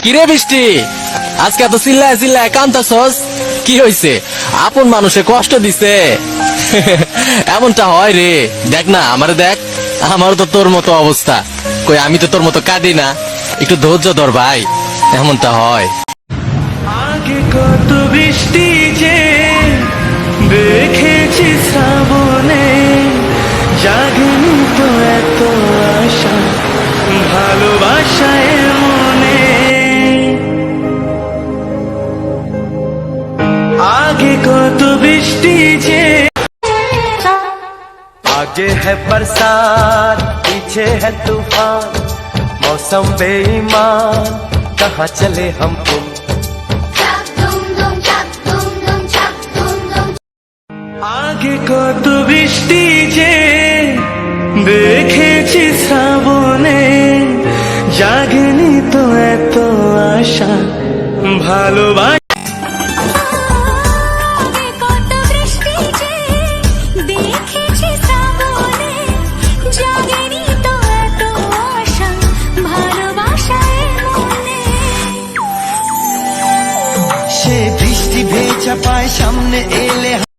কিরে বৃষ্টি, আজকে এত চিল্লায় চিল্লায় কান্তাছস, কি হইছে? আপন মানুষে কষ্ট দিছে। এমনটা হয় রে, দেখ না আমারে দেখ, আমারও তো তোর মতো অবস্থা। কই আমি তো তোর মতো কাঁদি না, একটু ধৈর্য ধর ভাই, এমনটা হয়। আগে কত বৃষ্টি যে দেখেছি শ্রাবণে, জাগেনি তো এত আশা ভালোবাসায় মনে। आगे कत बृष्टि जे आगे है बरसात पीछे है तूफान, मौसम बेईमान कहाँ चले हम तुम। आगे कत बृष्टि जे দেখেছি শ্রাবণে, জাগেনি তো এত আশা ভালোবাসা। সে বৃষ্টি ভেজা পায় সামনে এলে